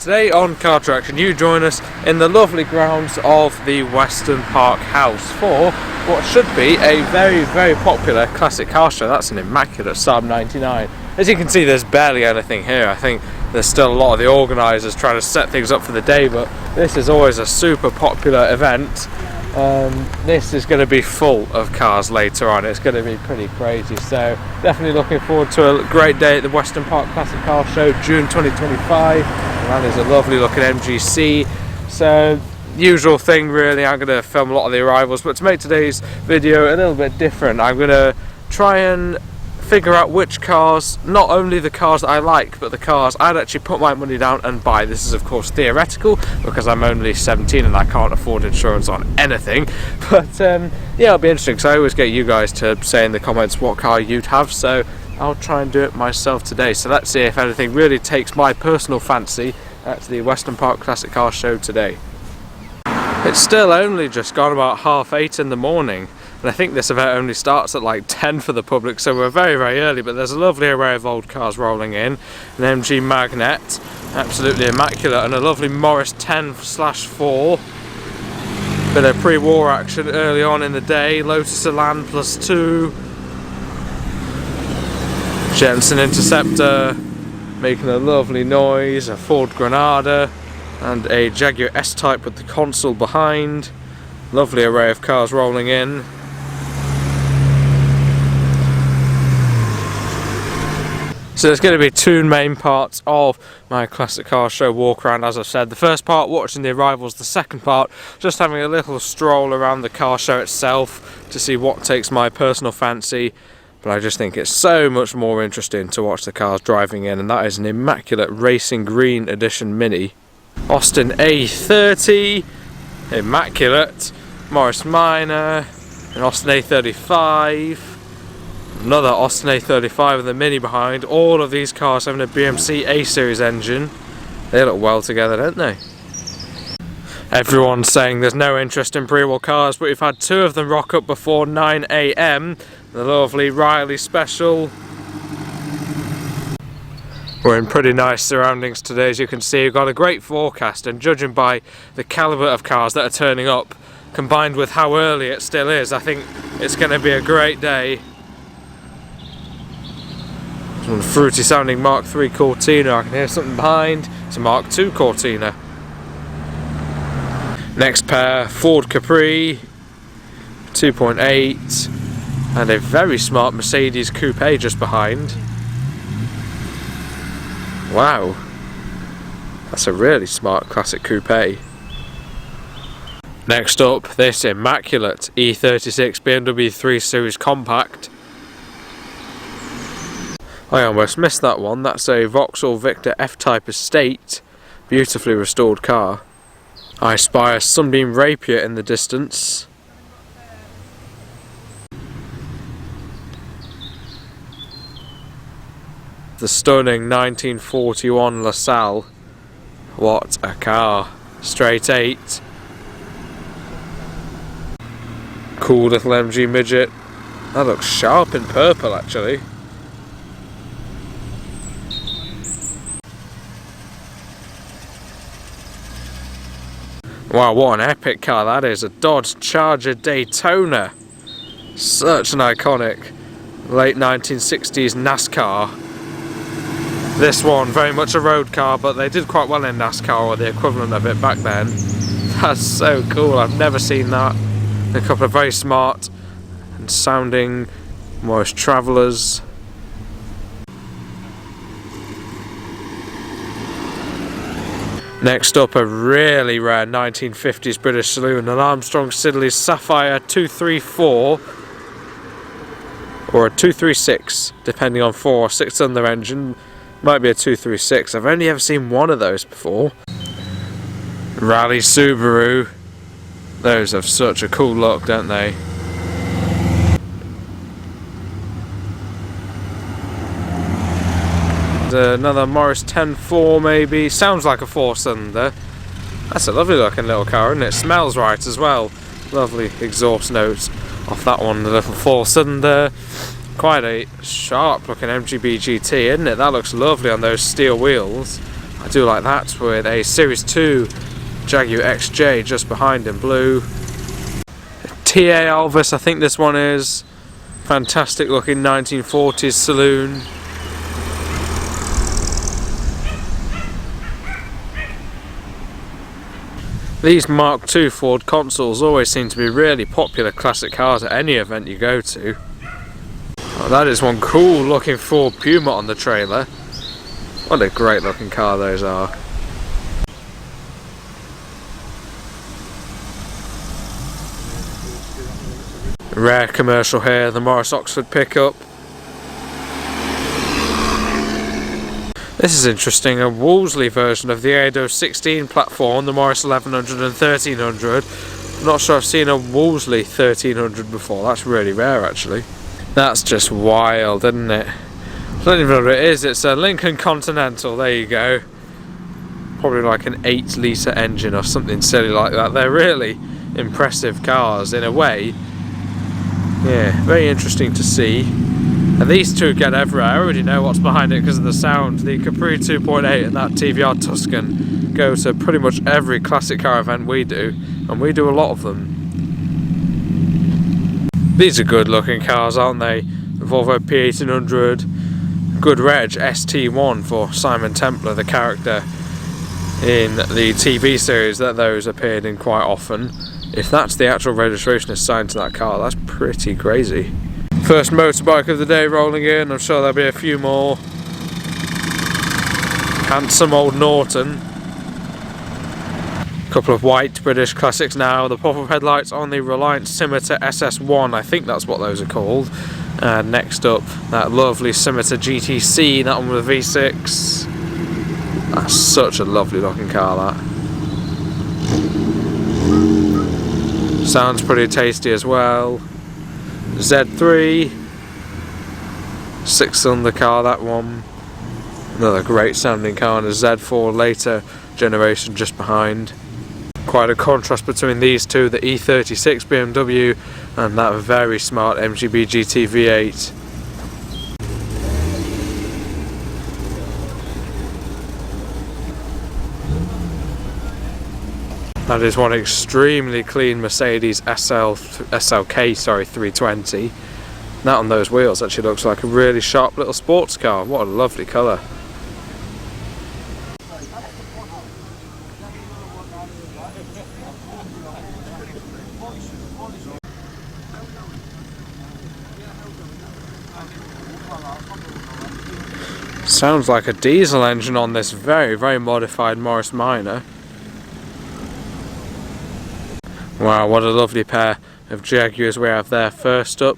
Today on Car Traction, you join us in the lovely grounds of the Weston Park house for what should be a very, very popular classic car show. That's an immaculate Saab 99. As you can see, there's barely anything here. I think there's still a lot of the organisers trying to set things up for the day, but this is always a super popular event. This is going to be full of cars later on. It's going to be pretty crazy, so definitely looking forward to a great day at the Weston Park Classic Car Show, June 2025. And that is a lovely looking MGC. So usual thing really, I'm going to film a lot of the arrivals, but to make today's video a little bit different, I'm going to try and figure out which cars, not only the cars that I like, but the cars I'd actually put my money down and buy. This is of course theoretical because I'm only 17 and I can't afford insurance on anything, but yeah, it'll be interesting because I always get you guys to say in the comments what car you'd have, so I'll try and do it myself today. So let's see if anything really takes my personal fancy at the Weston Park Classic Car Show today. It's still only just gone about 8:30 in the morning, and I think this event only starts at like 10 for the public, so we're very, very early, but there's a lovely array of old cars rolling in. An MG Magnet, absolutely immaculate, and a lovely Morris 10/4. Bit of pre-war action early on in the day. Lotus Elan +2. Jensen Interceptor making a lovely noise, a Ford Granada, and a Jaguar S-Type with the console behind. Lovely array of cars rolling in. So there's going to be two main parts of my classic car show walk around, as I've said. The first part watching the arrivals, the second part just having a little stroll around the car show itself to see what takes my personal fancy. But I just think it's so much more interesting to watch the cars driving in, and that is an immaculate Racing Green Edition Mini. Austin A30, immaculate. Morris Minor, an Austin A35. Another Austin A35 with the Mini behind. All of these cars having a BMC A-Series engine. They look well together, don't they? Everyone's saying there's no interest in pre-war cars, but we've had two of them rock up before 9 AM. The lovely Riley Special. We're in pretty nice surroundings today, as you can see. We've got a great forecast, and judging by the calibre of cars that are turning up, combined with how early it still is, I think it's going to be a great day. Some fruity sounding Mark III Cortina. I can hear something behind. It's a Mark II Cortina. Next pair, Ford Capri 2.8, and a very smart Mercedes Coupe just behind. Wow, that's a really smart classic coupe. Next up, this immaculate E36 BMW 3 Series Compact. I almost missed that one. That's a Vauxhall Victor F-Type Estate, beautifully restored car. I spy a Sunbeam Rapier in the distance. The stunning 1941 LaSalle. What a car. Straight 8. Cool little MG midget. That looks sharp in purple actually. Wow, what an epic car that is. A Dodge Charger Daytona. Such an iconic late 1960s NASCAR. This one, very much a road car, but they did quite well in NASCAR, or the equivalent of it back then. That's so cool, I've never seen that. A couple of very smart and sounding Morris Travelers. Next up, a really rare 1950s British saloon, an Armstrong Siddeley Sapphire 234 or a 236, depending on 4 or 6 cylinder engine. Might be a 236. I've only ever seen one of those before. Rally Subaru. Those have such a cool look, don't they? Another Morris 10.4 maybe. Sounds like a 4-cylinder. That's a lovely looking little car, and it smells right as well. Lovely exhaust notes off that one, the little 4-cylinder. Quite a sharp looking MGB GT, isn't it? That looks lovely on those steel wheels. I do like that, with a Series 2 Jaguar XJ just behind in blue. TA Elvis, I think this one is. Fantastic looking 1940s saloon. These Mark II Ford consoles always seem to be really popular classic cars at any event you go to. Oh, that is one cool looking Ford Puma on the trailer. What a great looking car those are. Rare commercial here, the Morris Oxford pickup. This is interesting, a Wolseley version of the 8016 platform, the Morris 1100 and 1300. I'm not sure I've seen a Wolseley 1300 before, that's really rare actually. That's just wild, isn't it? I don't even know what it is, it's a Lincoln Continental, there you go. Probably like an 8 litre engine or something silly like that. They're really impressive cars in a way. Yeah, very interesting to see. And these two get everywhere. I already know what's behind it because of the sound. The Capri 2.8 and that TVR Tuscan go to pretty much every classic car event we do, and we do a lot of them. These are good looking cars, aren't they? The Volvo P1800, good reg ST1 for Simon Templar, the character in the TV series that those appeared in quite often. If that's the actual registration assigned to that car, that's pretty crazy. First motorbike of the day rolling in, I'm sure there'll be a few more. Handsome old Norton. Couple of white British classics now. The pop-up headlights on the Reliant Scimitar SS1, I think that's what those are called. And next up, that lovely Scimitar GTC, that one with a V6. That's such a lovely looking car, that. Sounds pretty tasty as well. Z3, 6-cylinder car, that one. Another great sounding car, and a Z4 later generation just behind. Quite a contrast between these two, the E36 BMW and that very smart MGB GT V8. That is one extremely clean Mercedes SLK 320. That on those wheels actually looks like a really sharp little sports car. What a lovely colour. Sounds like a diesel engine on this very, very modified Morris Minor. Wow, what a lovely pair of Jaguars we have there. First up,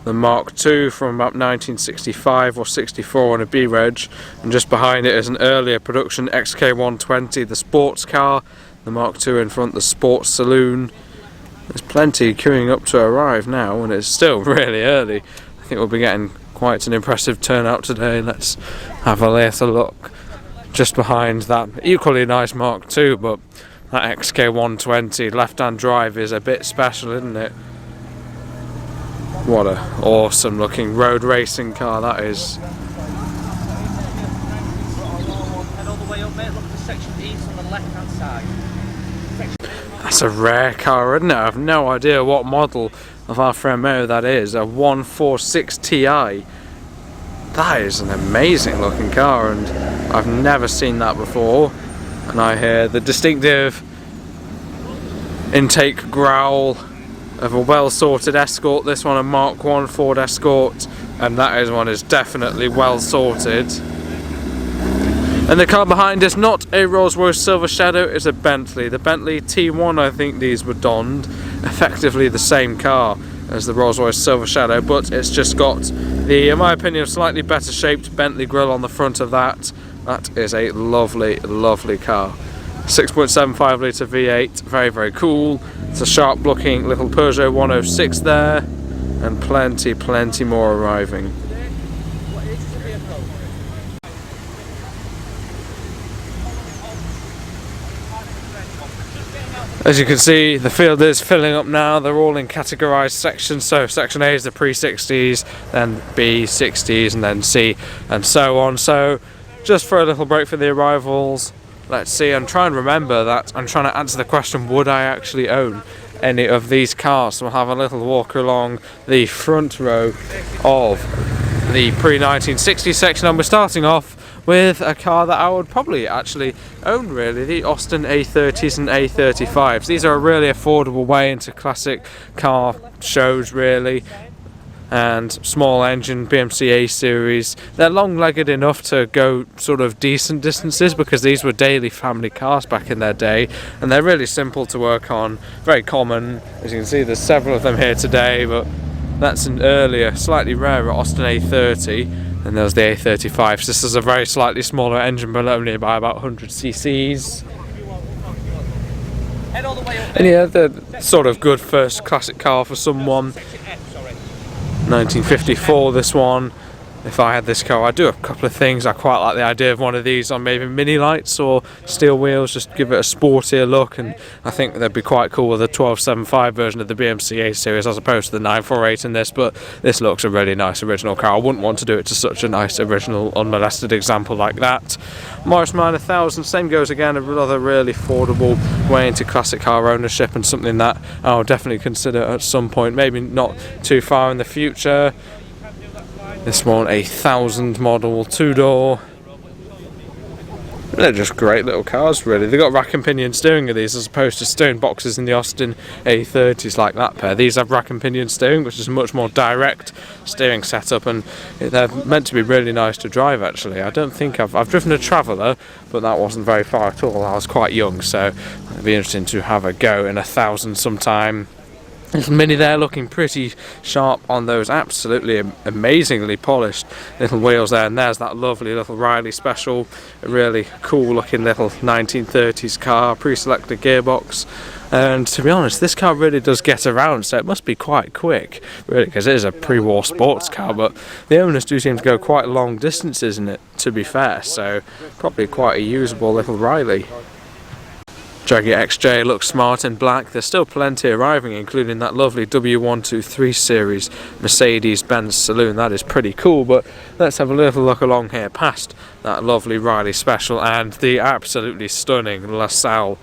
the Mark II from about 1965 or 64 on a B-Reg, and just behind it is an earlier production XK120, the sports car, the Mark II in front, the sports saloon. There's plenty queuing up to arrive now, and it's still really early. I think we'll be getting quite an impressive turnout today. Let's have a little look just behind that equally nice Mark II, but that XK120 left-hand drive is a bit special, isn't it? What a awesome looking road racing car that is. Head all the way up, mate. Look at the section east on the left-hand side. That's a rare car, isn't it? I have no idea what model of Alfa Romeo that is. A 146 Ti. That is an amazing looking car, and I've never seen that before. And I hear the distinctive intake growl of a well sorted Escort. This one a Mark I Ford Escort, and that is one is definitely well sorted. And the car behind is not a Rolls-Royce Silver Shadow, it's a Bentley. The Bentley T1, I think these were donned. Effectively the same car as the Rolls-Royce Silver Shadow, but it's just got the, in my opinion, slightly better shaped Bentley grille on the front of that. That is a lovely, lovely car. 6.75 litre V8, very, very cool. It's a sharp looking little Peugeot 106 there, and plenty, plenty more arriving. As you can see, the field is filling up now. They're all in categorised sections. So section A is the pre-60s, then B 60s, and then C, and so on. So just for a little break for the arrivals. Let's see, I'm trying to remember that. I'm trying to answer the question, would I actually own any of these cars? So we'll have a little walk along the front row of the pre-1960s section, and we're starting off with a car that I would probably actually own, really, the Austin A30s and A35s. These are a really affordable way into classic car shows, really, and small engine BMC A series. They're long-legged enough to go sort of decent distances because these were daily family cars back in their day, and they're really simple to work on, very common. As you can see, there's several of them here today, but that's an earlier, slightly rarer Austin A30. And there's the A35. So this is a very slightly smaller engine, but only by about 100 cc's. And yeah, the sort of good first classic car for someone. 1954, this one. If I had this car, I'd do a couple of things. I quite like the idea of one of these on maybe mini lights or steel wheels, just give it a sportier look, and I think they'd be quite cool with a 1275 version of the BMC A series as opposed to the 948 in this, but this looks a really nice original car. I wouldn't want to do it to such a nice original unmolested example like that. Morris Minor 1000, same goes again, another really affordable way into classic car ownership, and something that I'll definitely consider at some point, maybe not too far in the future. This one, a 1000 model, 2-door. They're just great little cars, really. They've got rack and pinion steering of these, as opposed to steering boxes in the Austin A30s like that pair. These have rack and pinion steering, which is a much more direct steering setup, and they're meant to be really nice to drive, actually. I don't think I've driven a Traveller, but that wasn't very far at all. I was quite young, so it'd be interesting to have a go in a 1000 sometime. Little Mini there, looking pretty sharp on those absolutely amazingly polished little wheels there, and there's that lovely little Riley Special, a really cool looking little 1930s car, pre-selected gearbox. And to be honest, this car really does get around, so it must be quite quick, really, because it is a pre-war sports car, but the owners do seem to go quite long distances in it, to be fair, so probably quite a usable little Riley. Jaggy XJ looks smart in black. There's still plenty arriving, including that lovely W123 series Mercedes-Benz saloon. That is pretty cool, but let's have a little look along here past that lovely Riley Special and the absolutely stunning LaSalle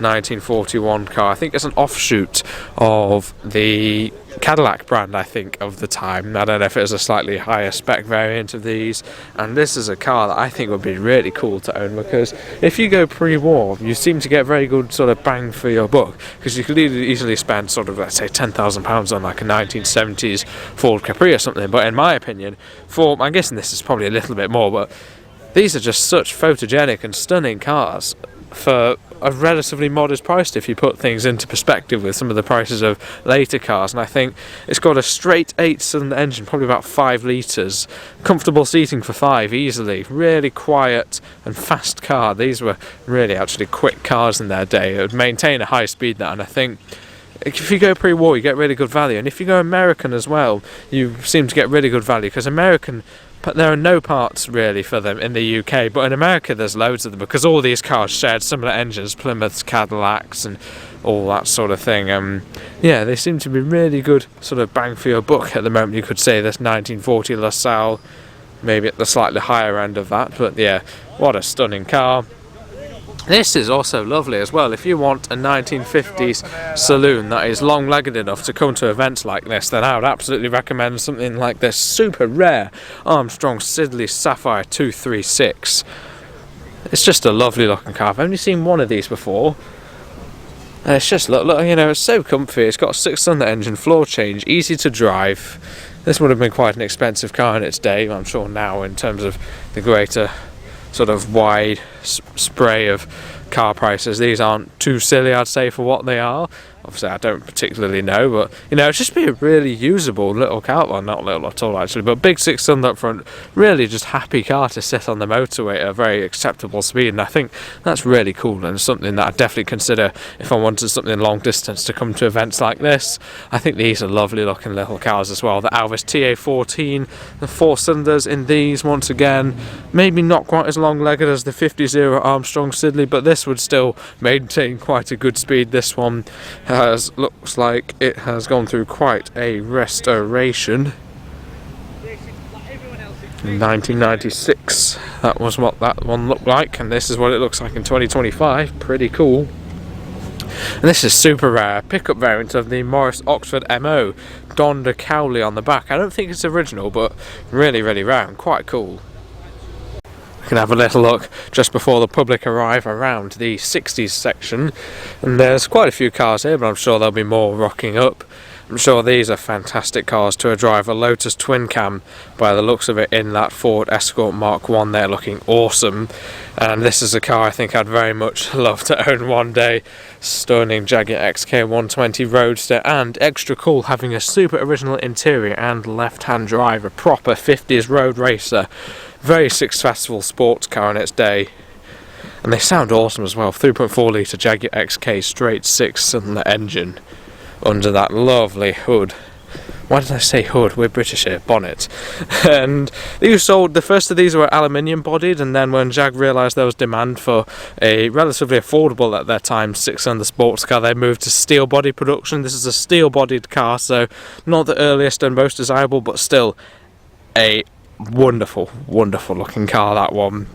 1941 car. I think it's an offshoot of the Cadillac brand, I think, of the time. I don't know if it was a slightly higher spec variant of these, and this is a car that I think would be really cool to own, because if you go pre-war, you seem to get very good sort of bang for your buck, because you could easily spend sort of, let's say, £10,000 on like a 1970s Ford Capri or something, but in my opinion, I'm guessing this is probably a little bit more, but these are just such photogenic and stunning cars for a relatively modest price if you put things into perspective with some of the prices of later cars. And I think it's got a straight 8-cylinder engine, probably about 5 litres, comfortable seating for 5 easily, really quiet and fast car. These were really actually quick cars in their day. It would maintain a high speed there, and I think if you go pre-war you get really good value, and if you go American as well you seem to get really good value, because American, but there are no parts really for them in the UK, but in America there's loads of them, because all these cars shared similar engines, Plymouths, Cadillacs and all that sort of thing. Yeah, they seem to be really good sort of bang for your buck at the moment. You could say this 1940 LaSalle maybe at the slightly higher end of that, but yeah, what a stunning car. This is also lovely as well. If you want a 1950s saloon that is long-legged enough to come to events like this, then I would absolutely recommend something like this super rare Armstrong Siddeley Sapphire 236. It's just a lovely looking car. I've only seen one of these before. And it's just, look, you know, it's so comfy. It's got a 6-cylinder engine, floor change, easy to drive. This would have been quite an expensive car in its day, I'm sure now, in terms of the greater sort of wide spray of car prices. These aren't too silly, I'd say, for what they are. Obviously I don't particularly know, but you know, it's just be a really usable little car. Well, not little at all actually, but big 6-cylinder up front, really just happy car to sit on the motorway at a very acceptable speed, and I think that's really cool and something that I'd definitely consider if I wanted something long distance to come to events like this. I think these are lovely looking little cars as well. The Alvis TA14, the 4-cylinders in these, once again, maybe not quite as long legged as the 50 Armstrong Siddeley, but this would still maintain quite a good speed. This one looks like it has gone through quite a restoration. In 1996, that was what that one looked like, and this is what it looks like in 2025. Pretty cool. And this is super rare, pickup variant of the Morris Oxford MO, Donda Cowley on the back. I don't think it's original, but really, really rare and quite cool. We can have a little look just before the public arrive around the 60s section, and there's quite a few cars here, but I'm sure there'll be more rocking up. I'm sure these are fantastic cars to drive. A Lotus twin cam by the looks of it in that Ford Escort Mark 1 there, looking awesome. And this is a car I think I'd very much love to own one day. Stunning Jaguar XK120 Roadster, and extra cool having a super original interior and left-hand drive, a proper 50s road racer. Very successful sports car in its day. And they sound awesome as well. 3.4 litre Jaguar XK straight 6-cylinder engine under that lovely hood. Why did I say hood? We're British here. Bonnet. And these sold, the first of these were aluminium bodied, and then when Jag realised there was demand for a relatively affordable at their time 6-cylinder sports car, they moved to steel body production. This is a steel bodied car, so not the earliest and most desirable, but still a wonderful, wonderful looking car, that one.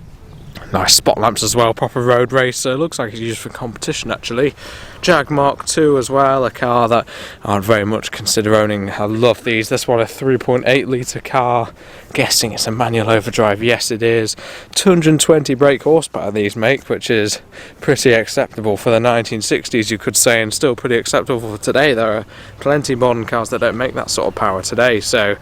Nice spot lamps as well, proper road racer. Looks like it's used for competition actually. Jag Mark 2 as well, a car that I'd very much consider owning. I love these. This one a 3.8 litre car. Guessing it's a manual overdrive. Yes it is. 220 brake horsepower these make, which is pretty acceptable for the 1960s you could say, and still pretty acceptable for today. There are plenty of modern cars that don't make that sort of power today, so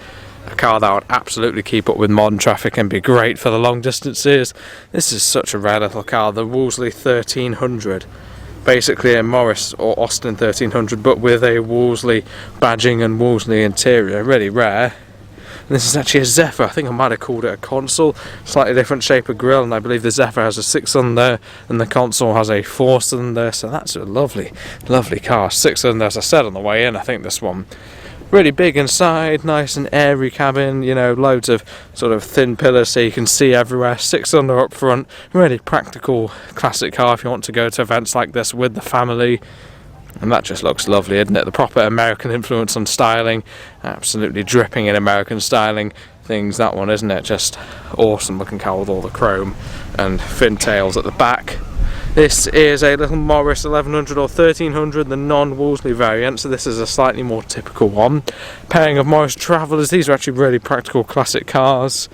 a car that would absolutely keep up with modern traffic and be great for the long distances. This is such a rare little car, the Wolseley 1300. Basically a Morris or Austin 1300, but with a Wolseley badging and Wolseley interior. Really rare. And this is actually a Zephyr. I think I might have called it a console. Slightly different shape of grille, and I believe the Zephyr has a 6-cylinder and the console has a 4-cylinder. So that's a lovely, lovely car. 6-cylinder, as I said on the way in. I think this one really big inside, nice and airy cabin, you know, loads of sort of thin pillars so you can see everywhere. 6-cylinder up front, really practical classic car if you want to go to events like this with the family. And that just looks lovely, isn't it? The proper American influence on styling, absolutely dripping in American styling things, that one, isn't it? Just awesome looking car with all the chrome and fin tails at the back. This is a little Morris 1100 or 1300, the non-Wolseley variant, so this is a slightly more typical one. Pairing of Morris Travellers. These are actually really practical classic cars.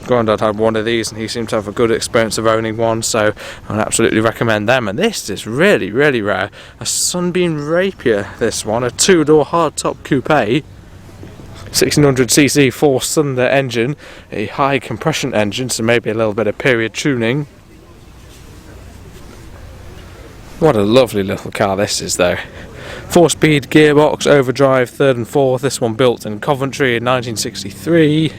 Grandad had one of these and he seemed to have a good experience of owning one, so I would absolutely recommend them. And this is really, really rare. A Sunbeam Rapier, this one, a 2-door hardtop coupe. 1600cc 4-cylinder engine, a high compression engine, so maybe a little bit of period tuning. What a lovely little car this is though. 4-speed gearbox, overdrive, 3rd and 4th. This one built in Coventry in 1963.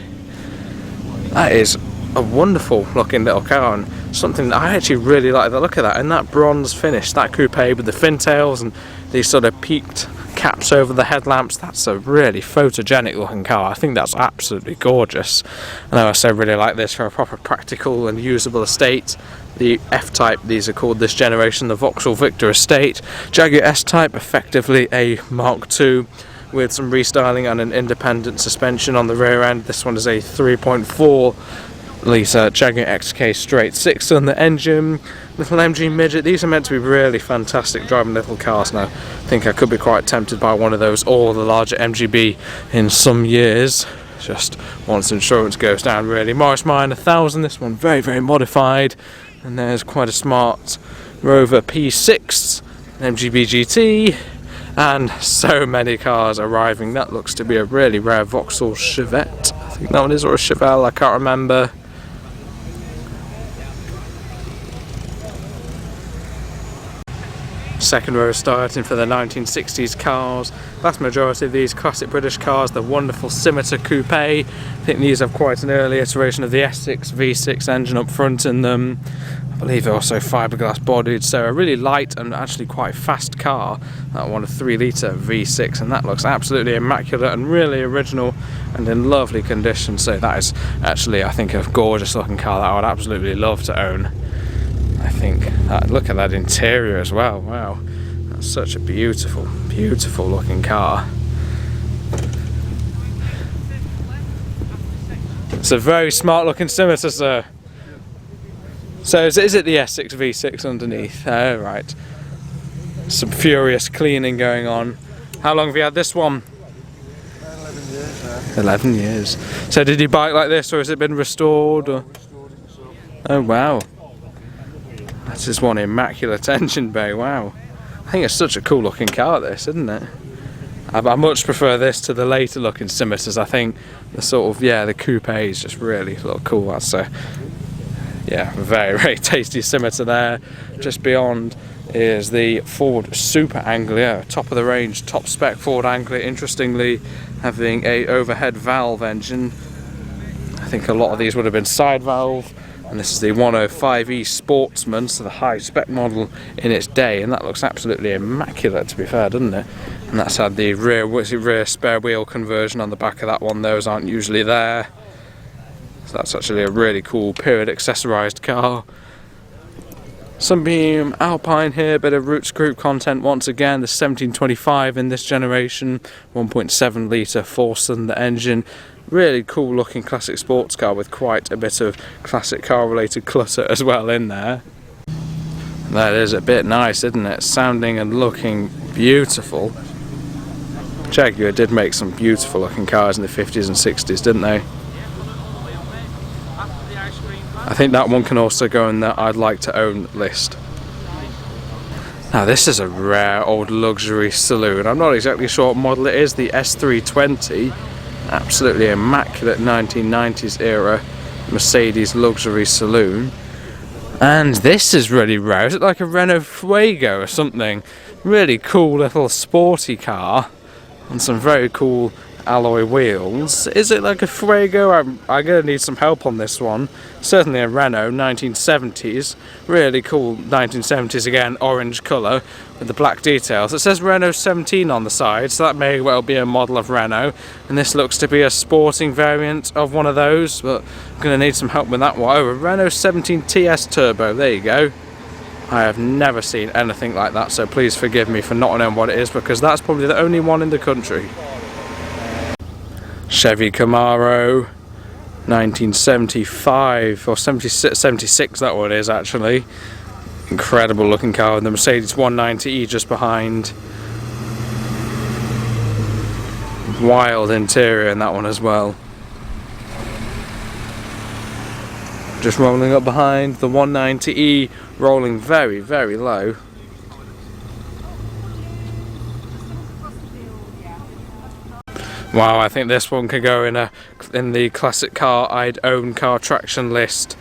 That is a wonderful looking little car, and something that I actually really like the look of that. And that bronze finish, that coupe with the fin tails and these sort of peaked caps over the headlamps, that's a really photogenic looking car. I think that's absolutely gorgeous. And I also really like this for a proper practical and usable estate. The F-Type, these are called this generation, the Vauxhall Victor Estate. Jaguar S-Type, effectively a Mark II with some restyling and an independent suspension on the rear end. This one is a 3.4 litre Jaguar XK straight 6-cylinder engine. Little MG Midget. These are meant to be really fantastic driving little cars now. I think I could be quite tempted by one of those or the larger MGB in some years, just once insurance goes down really. Morris Mine 1000, this one very, very modified. And there's quite a smart Rover P6, an MGB GT, and so many cars arriving. That looks to be a really rare Vauxhall Chevette. I think that one is, or a Chevelle, I can't remember. Second row starting for the 1960s cars. Vast majority of these classic British cars, the wonderful Scimitar Coupe. I think these have quite an early iteration of the S6 V6 engine up front in them. I believe they're also fiberglass bodied, so a really light and actually quite fast car. That one, a 3 litre V6, and that looks absolutely immaculate and really original and in lovely condition. So that is actually, I think, a gorgeous looking car that I would absolutely love to own. I think look at that interior as well. Wow, that's such a beautiful, beautiful looking car. It's a very smart looking scimitar, sir. So is it the S6 V6 underneath? Oh, right. Some furious cleaning going on. How long have you had this one? 11 years now. 11 years. So did you buy it like this, or has it been restored? Or? Restored it myself. Oh wow. That's just one immaculate engine bay, wow. I think it's such a cool looking car, this, isn't it? I much prefer this to the later looking scimitars. I think the sort of, yeah, the coupes just really look cool. That's a, yeah, very, very tasty scimitar there. Just beyond is the Ford Super Anglia, top of the range, top spec Ford Anglia, interestingly having a overhead valve engine. I think a lot of these would have been side valve, and this is the 105e Sportsman, so the high spec model in its day, and that looks absolutely immaculate, to be fair, doesn't it? And that's had the rear spare wheel conversion on the back of that one. Those aren't usually there, so that's actually a really cool period accessorized car. Sunbeam Alpine here, bit of Roots Group content once again. The 1725 in this generation, 1.7 litre 4-cylinder engine. Really cool looking classic sports car with quite a bit of classic car related clutter as well in there. That is a bit nice, isn't it? Sounding and looking beautiful. Jaguar did make some beautiful looking cars in the 50s and 60s, didn't they? I think that one can also go in the I'd like to own list. Now this is a rare old luxury saloon. I'm not exactly sure what model it is, the S320. Absolutely immaculate 1990s era Mercedes luxury saloon. And this is really rare. Is it like a Renault Fuego or something? Really cool little sporty car on some very cool alloy wheels. Is it like a Fuego? I'm gonna need some help on this one. Certainly a Renault 1970s. Really cool 1970s again, orange colour with the black details. It says Renault 17 on the side, so that may well be a model of Renault, and this looks to be a sporting variant of one of those, but I'm gonna need some help with that one. Oh, a Renault 17 TS Turbo, there you go. I have never seen anything like that, so please forgive me for not knowing what it is, because that's probably the only one in the country. Chevy Camaro, 1975 or 76 that one is actually. Incredible looking car with the Mercedes 190e just behind. Wild interior in that one as well. Just rolling up behind, the 190e rolling very, very low. Wow, I think this one could go in the classic car I'd own car traction list.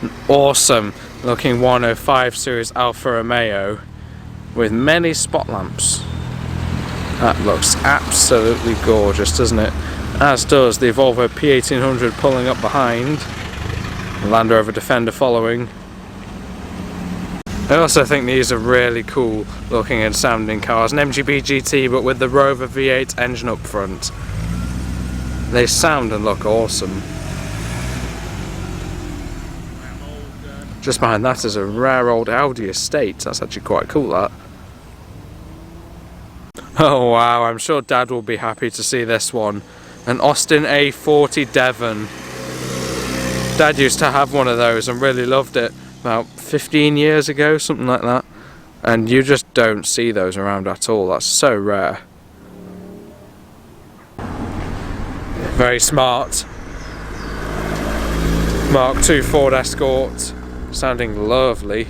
An awesome looking 105 series Alfa Romeo with many spot lamps. That looks absolutely gorgeous, doesn't it? As does the Volvo P1800 pulling up behind. The Land Rover Defender following. I also think these are really cool looking and sounding cars. An MGB GT but with the Rover V8 engine up front. They sound and look awesome. Just behind that is a rare old Audi estate. That's actually quite cool, that. Oh wow, I'm sure Dad will be happy to see this one. An Austin A40 Devon. Dad used to have one of those and really loved it about 15 years ago, something like that. And you just don't see those around at all. That's so rare. Very smart. Mark II Ford Escort, sounding lovely.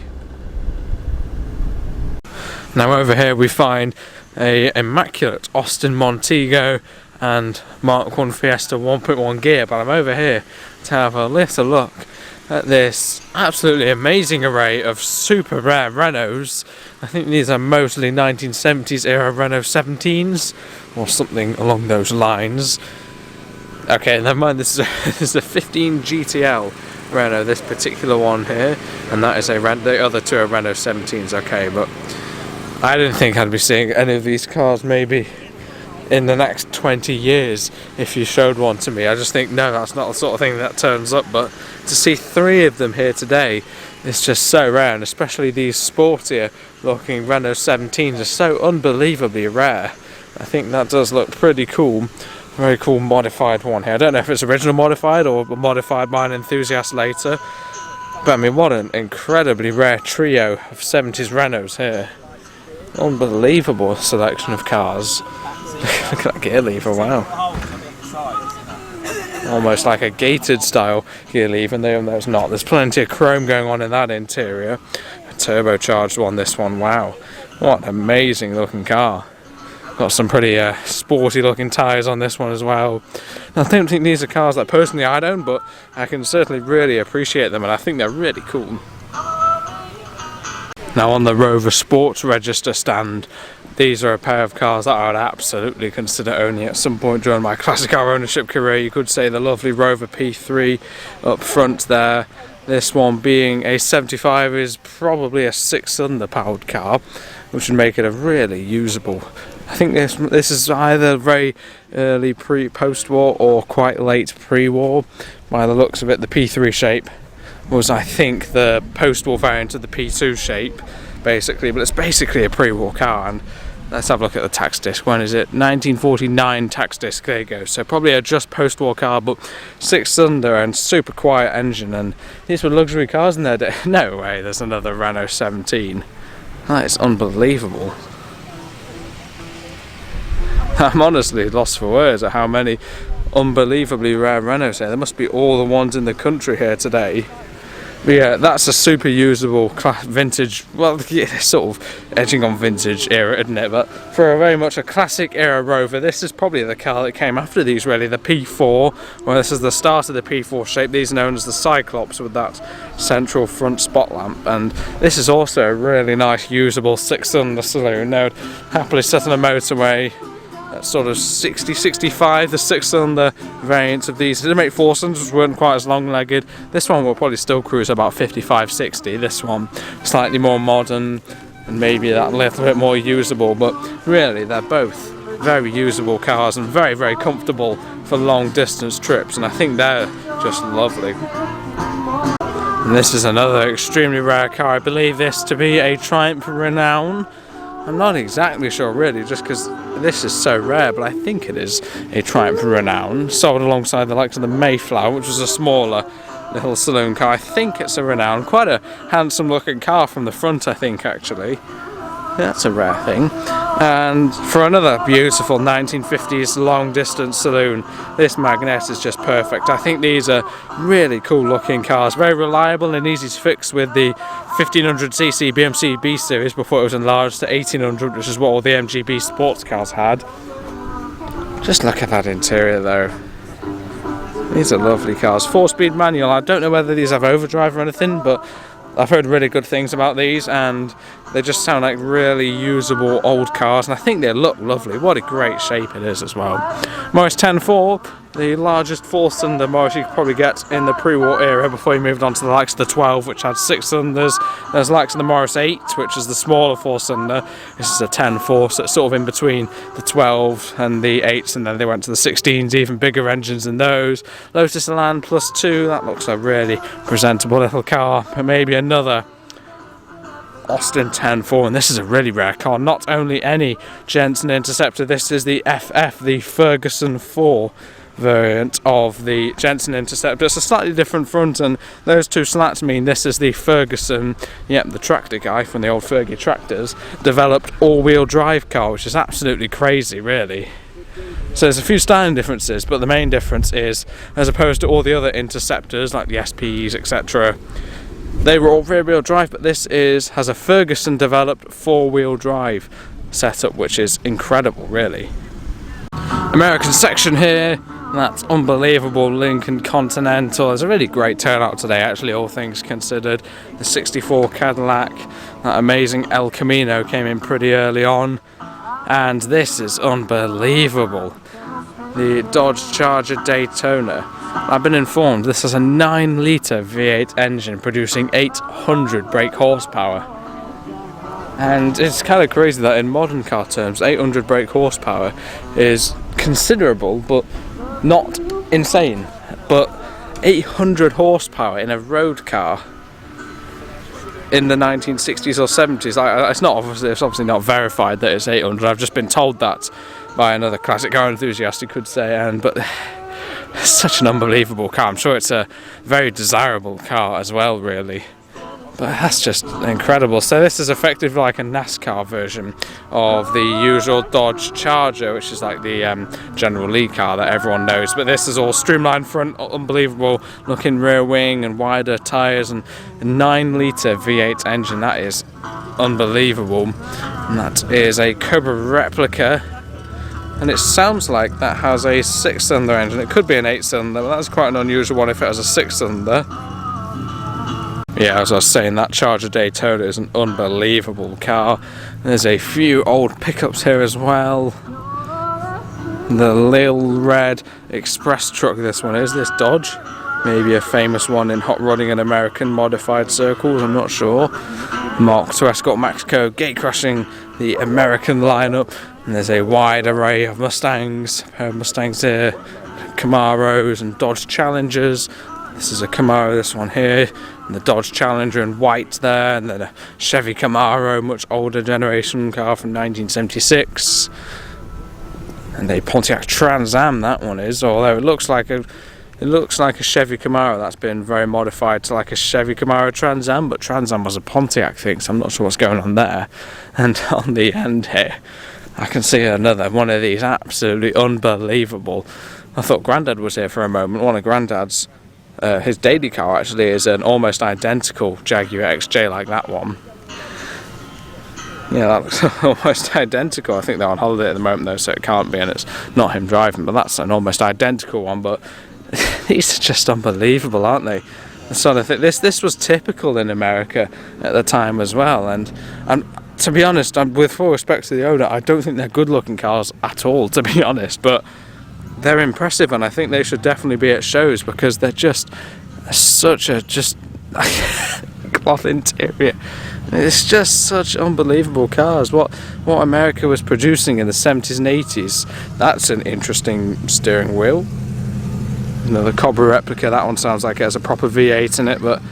Now over here we find a immaculate Austin Montego and Mark I Fiesta 1.1 gear, but I'm over here to have a little look at this absolutely amazing array of super rare Renaults. I think these are mostly 1970s era Renault 17s or something along those lines. Okay, never mind, this is a 15 GTL Renault, this particular one here, and that is the other two are Renault 17s, okay, but I didn't think I'd be seeing any of these cars maybe in the next 20 years if you showed one to me. I just think, no, that's not the sort of thing that turns up, but to see three of them here today is just so rare, and especially these sportier looking Renault 17s are so unbelievably rare. I think that does look pretty cool. Very cool modified one here. I don't know if it's original modified or modified by an enthusiast later. But I mean, what an incredibly rare trio of 70s Renaults here. Unbelievable selection of cars. Look at that gear lever, wow. Almost like a gated style gear lever, even though it's not. There's plenty of chrome going on in that interior. A turbocharged one, this one, wow. What an amazing looking car. Got some pretty sporty looking tyres on this one as well. I don't think these are cars that personally I'd own, but I can certainly really appreciate them, and I think they're really cool. Now on the Rover Sports Register stand, these are a pair of cars that I would absolutely consider owning at some point during my classic car ownership career. You could say the lovely Rover P3 up front there. This one being a 75 is probably a 6-cylinder powered car, which would make it a really usable. I think this is either very early post-war or quite late pre-war. By the looks of it, the P3 shape was, I think, the post-war variant of the P2 shape, basically. But it's basically a pre-war car. And let's have a look at the tax disc. When is it? 1949 tax disc. There you go. So probably a just post-war car, but 6-cylinder and super quiet engine. And these were luxury cars in their day. No way. There's another Renault 17. That is unbelievable. I'm honestly lost for words at how many unbelievably rare Renaults here. There must be all the ones in the country here today. But yeah, that's a super usable vintage, well, yeah, sort of edging on vintage era, isn't it? But for a very much a classic era Rover, this is probably the car that came after these, really, the P4. Well, this is the start of the P4 shape. These are known as the Cyclops with that central front spot lamp. And this is also a really nice, usable 6-cylinder saloon. Now, happily set on a motorway. That's sort of 60, 65, the 6-cylinder variants of these. They make 4-cylinders, which weren't quite as long-legged. This one will probably still cruise about 55, 60. This one, slightly more modern and maybe that little bit more usable. But really, they're both very usable cars and very, very comfortable for long-distance trips. And I think they're just lovely. And this is another extremely rare car. I believe this to be a Triumph Renown. I'm not exactly sure, really, just because this is so rare, but I think it is a Triumph Renown, sold alongside the likes of the Mayflower, which was a smaller little saloon car. I think it's a Renown. Quite a handsome looking car from the front, I think, actually. That's a rare thing. And for another beautiful 1950s long distance saloon, this Magnet is just perfect. I think these are really cool looking cars, very reliable and easy to fix with the 1500cc BMC B series before it was enlarged to 1800, which is what all the MGB sports cars had. Just look at that interior though. These are lovely cars. 4-speed manual. I don't know whether these have overdrive or anything, but I've heard really good things about these, and they just sound like really usable old cars, and I think they look lovely. What a great shape it is as well. Morris 10.4, the largest 4-cylinder Morris you could probably get in the pre-war era before you moved on to the likes of the 12, which had 6 cylinders. There's the likes of the Morris 8, which is the smaller 4-cylinder. This is a 10.4, so it's sort of in between the 12 and the 8s, and then they went to the 16s, even bigger engines than those. Lotus Elan Plus 2, that looks a really presentable little car, but maybe another Austin 10.4, and this is a really rare car. Not only any Jensen Interceptor, this is the FF, the Ferguson 4 variant of the Jensen Interceptor. It's a slightly different front, and those two slats mean this is the Ferguson, yep, the tractor guy from the old Fergie tractors, developed all-wheel drive car, which is absolutely crazy, really. So there's a few styling differences, but the main difference is, as opposed to all the other Interceptors like the SPs, etc., they were all rear-wheel drive, but this has a Ferguson developed 4-wheel drive setup, which is incredible, really. American section here. That's unbelievable Lincoln Continental. There's a really great turnout today, actually, all things considered. The 64 Cadillac, that amazing El Camino came in pretty early on. And this is unbelievable. The Dodge Charger Daytona. I've been informed this has a 9-litre V8 engine producing 800 brake horsepower. And it's kind of crazy that in modern car terms, 800 brake horsepower is considerable, but not insane. But 800 horsepower in a road car, in the 1960s or 70s. It's obviously not verified that it's 800. I've just been told that by another classic car enthusiast, you could say. But it's such an unbelievable car. I'm sure it's a very desirable car as well, really. But that's just incredible. So this is effectively like a NASCAR version of the usual Dodge Charger, which is like the General Lee car that everyone knows. But this is all streamlined front, unbelievable looking rear wing and wider tyres, and a 9-litre V8 engine. That is unbelievable. And that is a Cobra replica. And it sounds like that has a 6-cylinder engine. It could be an 8-cylinder, but that's quite an unusual one if it has a 6-cylinder. Yeah, as I was saying, that Charger Daytona is an unbelievable car. There's a few old pickups here as well. The little red express truck this one is, this Dodge. Maybe a famous one in hot rodding and American modified circles, I'm not sure. Mark II Escort Mexico, gate crashing the American lineup. And there's a wide array of Mustangs. A pair of Mustangs here, Camaros and Dodge Challengers. This is a Camaro, this one here, and the Dodge Challenger in white there, and then a Chevy Camaro, much older generation car from 1976, and a Pontiac Trans Am, that one is, although it looks like a Chevy Camaro that's been very modified to like a Chevy Camaro Trans Am, but Trans Am was a Pontiac thing, so I'm not sure what's going on there. And on the end here, I can see another one of these, absolutely unbelievable. I thought Grandad was here for a moment. One of Grandad's his daily car actually is an almost identical Jaguar XJ like that one. Yeah, that looks almost identical. I think they're on holiday at the moment though, so it can't be, and it's not him driving, but that's an almost identical one. But these are just unbelievable, aren't they? The sort of thing. This was typical in America at the time as well, and to be honest, with full respect to the owner, I don't think they're good looking cars at all, to be honest, but they're impressive, and I think they should definitely be at shows because they're just such a cloth interior. It's just such unbelievable cars. What America was producing in the 70s and 80s. That's an interesting steering wheel. Another Cobra replica. That one sounds like it has a proper V8 in it, but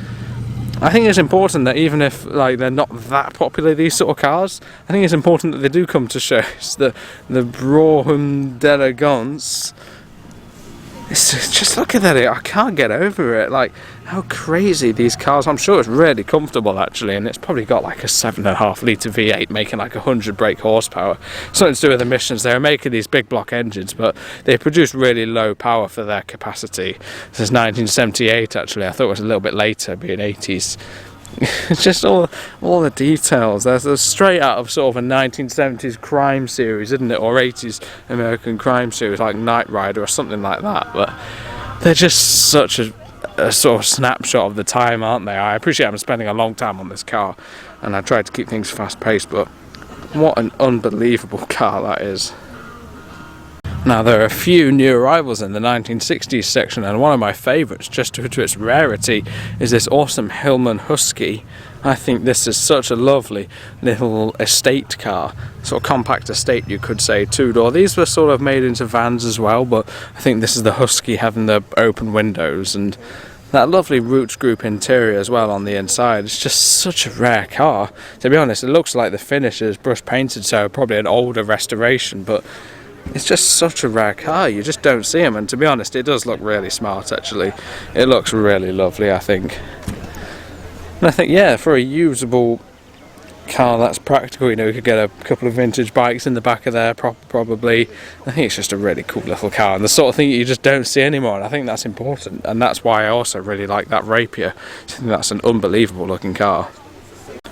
I think it's important that even if like they're not that popular, these sort of cars, I think it's important that they do come to shows. The Brougham d'Elegance, just look at that, I can't get over it, like how crazy these cars. I'm sure it's really comfortable actually, and it's probably got like a 7.5-litre V8 making like 100 brake horsepower. Something to do with emissions. They were making these big block engines, but they produce really low power for their capacity. This is 1978 actually. I thought it was a little bit later, being 80s. It's just all the details. They're straight out of sort of a 1970s crime series, isn't it, or 80s American crime series like Knight Rider or something like that. But they're just such a sort of snapshot of the time, aren't they? I appreciate I'm spending a long time on this car, and I tried to keep things fast paced, but what an unbelievable car that is. Now, there are a few new arrivals in the 1960s section, and one of my favourites, just due to its rarity, is this awesome Hillman Husky. I think this is such a lovely little estate car, sort of compact estate you could say, 2-door. These were sort of made into vans as well, but I think this is the Husky having the open windows and that lovely Roots Group interior as well on the inside. It's just such a rare car. To be honest, it looks like the finish is brush painted, so probably an older restoration, but it's just such a rare car. You just don't see them, and to be honest, it does look really smart actually. It looks really lovely, I think. And I think, yeah, for a usable car that's practical, you know, you could get a couple of vintage bikes in the back of there probably. I think it's just a really cool little car, and the sort of thing you just don't see anymore, and I think that's important, and that's why I also really like that Rapier. I think that's an unbelievable looking car.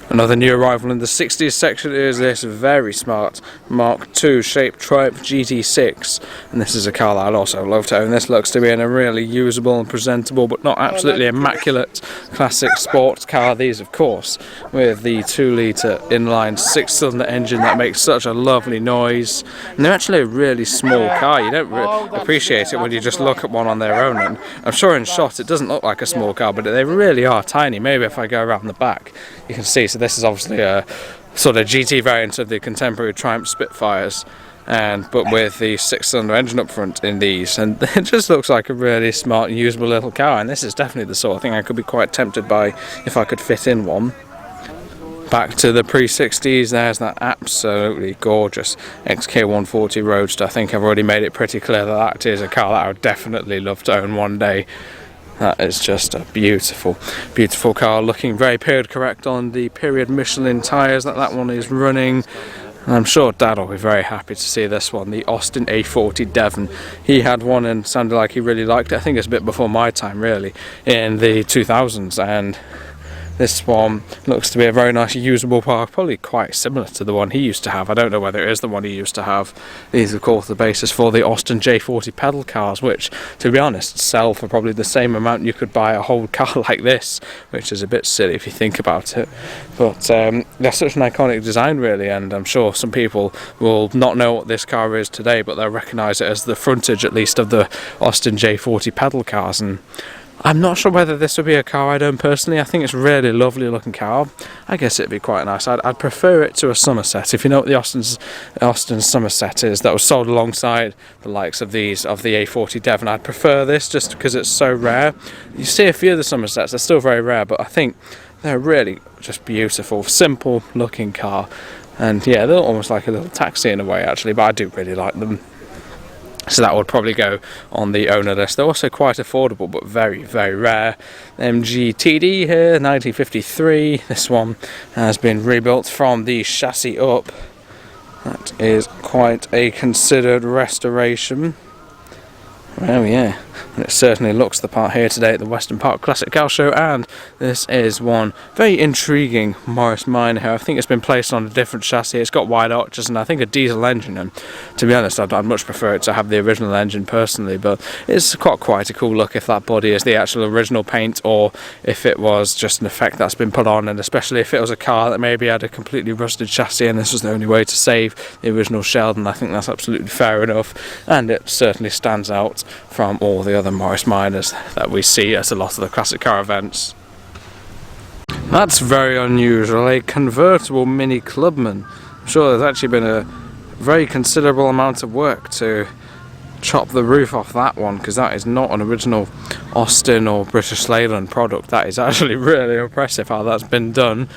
Another new arrival in the 60s section is this very smart Mark II shaped Triumph GT6, and this is a car that I'd also love to own. This looks to be in a really usable and presentable but not absolutely immaculate classic sports car. These of course with the 2-litre inline 6-cylinder engine that makes such a lovely noise, and they're actually a really small car. You don't appreciate it when you just look at one on their own, and I'm sure in shot it doesn't look like a small car, but they really are tiny. Maybe if I go around the back you can see. So this is obviously a sort of GT variant of the contemporary Triumph Spitfires, but with the 6-cylinder engine up front in these, and it just looks like a really smart and usable little car, and this is definitely the sort of thing I could be quite tempted by if I could fit in one. Back to the pre-60s, there's that absolutely gorgeous XK140 Roadster. I think I've already made it pretty clear that that is a car that I would definitely love to own one day. That is just a beautiful, beautiful car, looking very period correct on the period Michelin tyres that one is running. And I'm sure Dad will be very happy to see this one, the Austin A40 Devon. He had one and sounded like he really liked it. I think it's a bit before my time really, in the 2000s, and this one looks to be a very nice usable car, probably quite similar to the one he used to have. I don't know whether it is the one he used to have. These of course the basis for the Austin J40 pedal cars, which to be honest sell for probably the same amount you could buy a whole car like this, which is a bit silly if you think about it. But that's such an iconic design really, and I'm sure some people will not know what this car is today, but they'll recognise it as the frontage at least of the Austin J40 pedal cars. And I'm not sure whether this would be a car I'd own personally. I think it's a really lovely looking car. I guess it'd be quite nice. I'd prefer it to a Somerset. If you know what the Austin Somerset is, that was sold alongside the likes of these, of the A40 Devon, I'd prefer this just because it's so rare. You see a few of the Somersets, they're still very rare, but I think they're really just beautiful, simple looking car. And yeah, they're almost like a little taxi in a way actually, but I do really like them. So that would probably go on the owner list. They're also quite affordable but very, very rare. MGTD here, 1953. This one has been rebuilt from the chassis up. That is quite a considered restoration. Oh yeah, and it certainly looks the part here today at the Weston Park Classic Car Show. And this is one very intriguing Morris Minor here. I think it's been placed on a different chassis. It's got wide arches and I think a diesel engine, and to be honest I'd much prefer it to have the original engine personally, but it's quite a cool look if that body is the actual original paint or if it was just an effect that's been put on, and especially if it was a car that maybe had a completely rusted chassis and this was the only way to save the original shell, then I think that's absolutely fair enough, and it certainly stands out from all the other Morris Minors that we see at a lot of the classic car events. That's very unusual, a convertible Mini Clubman. I'm sure there's actually been a very considerable amount of work to chop the roof off that one, because that is not an original Austin or British Leyland product. That is actually really impressive how that's been done.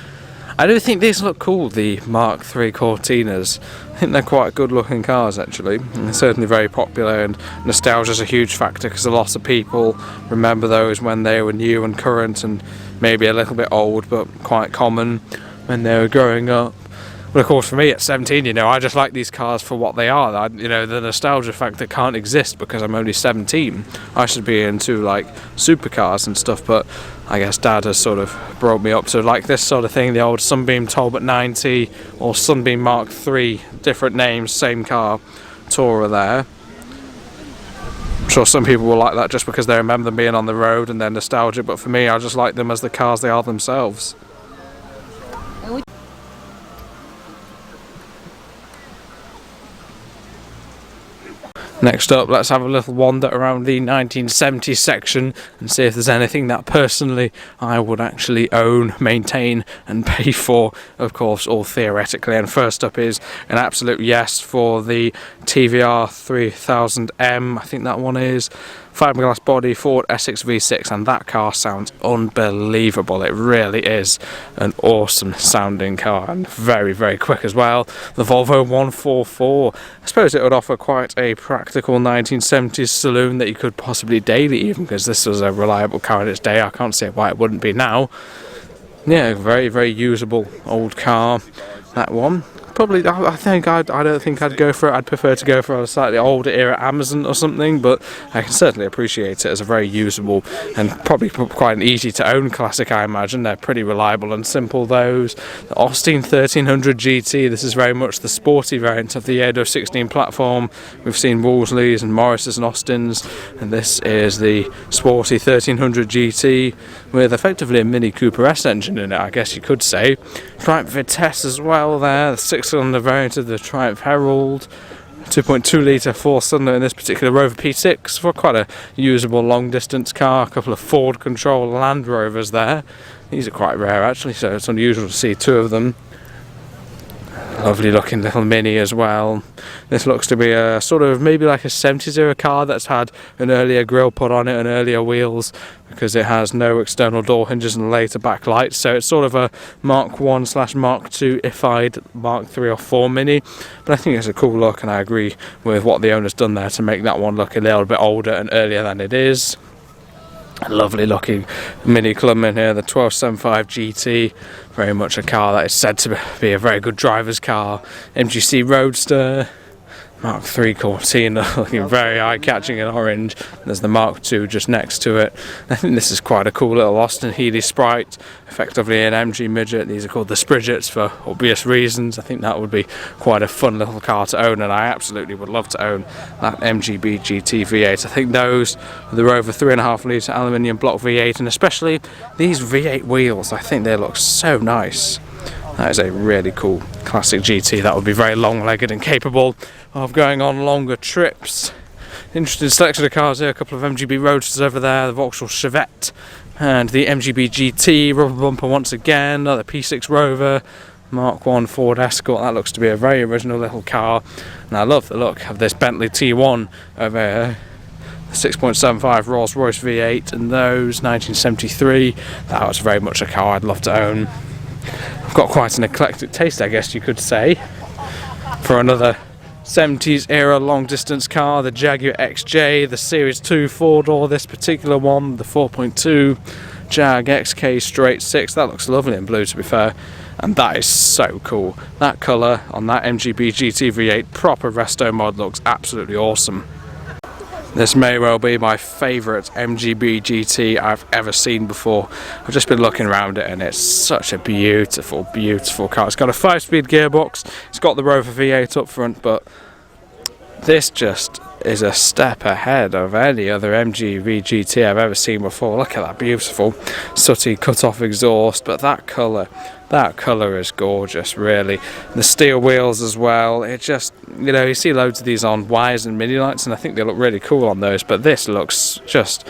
I do think these look cool, the Mark III Cortinas. I think they're quite good looking cars actually, and they're certainly very popular, and nostalgia is a huge factor because a lot of people remember those when they were new and current and maybe a little bit old, but quite common when they were growing up. But of course for me at 17, you know, I just like these cars for what they are. You know, the nostalgia factor can't exist because I'm only 17. I should be into like supercars and stuff, but I guess Dad has sort of brought me up to like this sort of thing, the old Sunbeam Talbot 90 or Sunbeam Mark III, different names, same car, Tourer there. I'm sure some people will like that just because they remember them being on the road and they're nostalgic, but for me I just like them as the cars they are themselves. Next up, let's have a little wander around the 1970s section and see if there's anything that personally I would actually own, maintain and pay for, of course, all theoretically. And first up is an absolute yes for the TVR 3000M, I think that one is. Fiberglass body, Ford Essex V6, and that car sounds unbelievable. It really is an awesome sounding car and very, very quick as well. The Volvo 144, I suppose it would offer quite a practical 1970s saloon that you could possibly daily even, because this was a reliable car in its day. I can't see why it wouldn't be now. Yeah, very, very usable old car, that one. Probably, I don't think I'd go for it. I'd prefer to go for a slightly older era Amazon or something, but I can certainly appreciate it as a very usable and probably quite an easy to own classic, I imagine. They're pretty reliable and simple, those. The Austin 1300 GT, this is very much the sporty variant of the 816 platform. We've seen Wolseley's and Morris's and Austin's, and this is the sporty 1300 GT with effectively a Mini Cooper S engine in it, I guess you could say. Triumph Vitesse as well there, the 6-cylinder variant of the Triumph Herald, 2.2 litre 4-cylinder in this particular Rover P6 for quite a usable long distance car. A couple of Ford control Land Rovers there. These are quite rare actually, so it's unusual to see two of them. Lovely looking little Mini as well. This looks to be a sort of maybe like a 70s era car that's had an earlier grille put on it and earlier wheels, because it has no external door hinges and later backlights, so it's sort of a Mark 1/Mark 2-ified Mark 3 or 4 Mini. But I think it's a cool look, and I agree with what the owner's done there to make that one look a little bit older and earlier than it is. A lovely looking Mini Clubman here, the 1275 GT, very much a car that is said to be a very good driver's car. MGC Roadster, Mark 3 Cortina, looking very eye-catching in orange. There's the Mark 2 just next to it. I think this is quite a cool little Austin Healey Sprite, effectively an MG midget. These are called the Spridgets for obvious reasons. I think that would be quite a fun little car to own, and I absolutely would love to own that MGB GT V8. I think those, they're over 3.5 litre aluminium block V8, and especially these V8 wheels, I think they look so nice. That is a really cool classic GT that would be very long-legged and capable of going on longer trips. Interesting selection of cars here, a couple of MGB Roadsters over there, the Vauxhall Chevette and the MGB GT, rubber bumper once again, another P6 Rover, Mark 1 Ford Escort. That looks to be a very original little car, and I love the look of this Bentley T1 over here. 6.75 Rolls Royce V8 and those 1973. That was very much a car I'd love to own. I've got quite an eclectic taste, I guess you could say, for another 70s era long distance car, the Jaguar XJ, the Series 2 4-door, this particular one, the 4.2 Jag XK straight 6. That looks lovely in blue, to be fair, and that is so cool. That colour on that MGB GT V8 proper resto mod looks absolutely awesome. This may well be my favourite MGB GT I've ever seen before. I've just been looking around it, and it's such a beautiful, beautiful car. It's got a 5-speed gearbox, it's got the Rover V8 up front, but this just is a step ahead of any other MGB GT I've ever seen before. Look at that beautiful sooty cut-off exhaust, but that colour is gorgeous, really. The steel wheels as well, it just, you know, you see loads of these on wires and mini lights, and I think they look really cool on those, but this looks just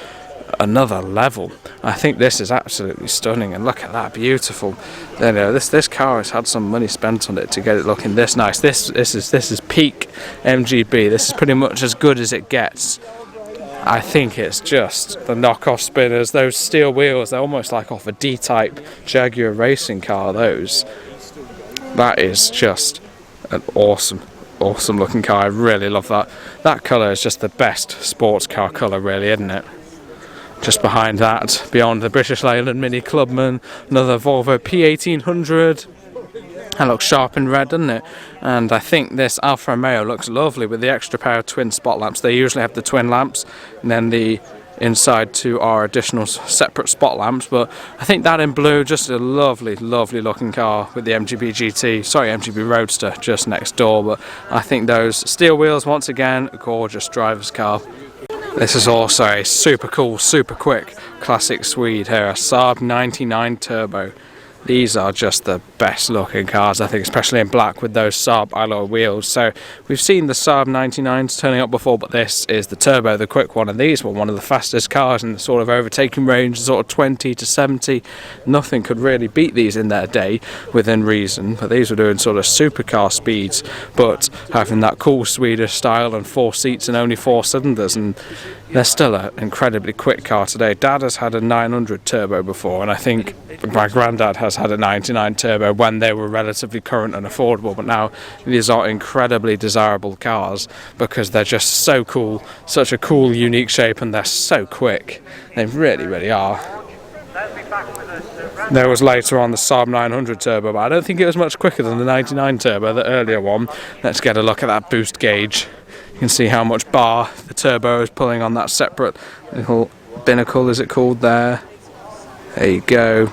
another level. I think this is absolutely stunning, and look at that, beautiful. You know, this car has had some money spent on it to get it looking this nice. This is peak MGB. This is pretty much as good as it gets. I think it's just the knockoff spinners, those steel wheels, they're almost like off a D-type Jaguar racing car, those. That is just an awesome looking car. I really love that. That colour is just the best sports car colour, really, isn't it? Just behind that, beyond the British Leyland Mini Clubman, another Volvo P1800. That looks sharp in red, doesn't it? And I think this Alfa Romeo looks lovely with the extra pair of twin spot lamps. They usually have the twin lamps, and then the inside two are additional separate spot lamps, but I think that in blue, just a lovely, lovely looking car with the MGB Roadster just next door. But I think those steel wheels, once again, a gorgeous driver's car. This is also a super cool, super quick classic Swede here, a Saab 99 Turbo. These are just the best looking cars, I think, especially in black with those Saab alloy wheels. So we've seen the Saab 99s turning up before, but this is the Turbo, the quick one, and these were one of the fastest cars in the sort of overtaking range, sort of 20 to 70. Nothing could really beat these in their day, within reason, but these were doing sort of supercar speeds, but having that cool Swedish style and 4 seats and only 4 cylinders, and they're still an incredibly quick car today. Dad has had a 900 Turbo before, and I think my granddad has had a 99 Turbo when they were relatively current and affordable, but now these are incredibly desirable cars because they're just so cool, such a cool, unique shape, and they're so quick. They really, really are. There was later on the Saab 900 Turbo, but I don't think it was much quicker than the 99 Turbo, the earlier one. Let's get a look at that boost gauge. You can see how much bar the Turbo is pulling on that separate little binnacle, is it called there? There you go.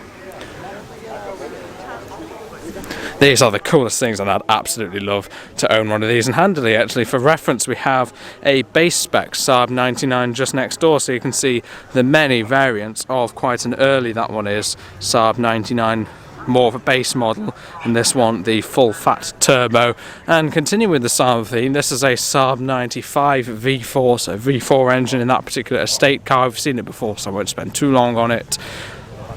These are the coolest things, and I'd absolutely love to own one of these. And handily, actually, for reference, we have a base spec Saab 99 just next door, so you can see the many variants of quite an early, that one is, Saab 99, more of a base model, and this one the full fat turbo. And continuing with the Saab theme, this is a Saab 95 V4, so V4 engine in that particular estate car. I've seen it before, so I won't spend too long on it.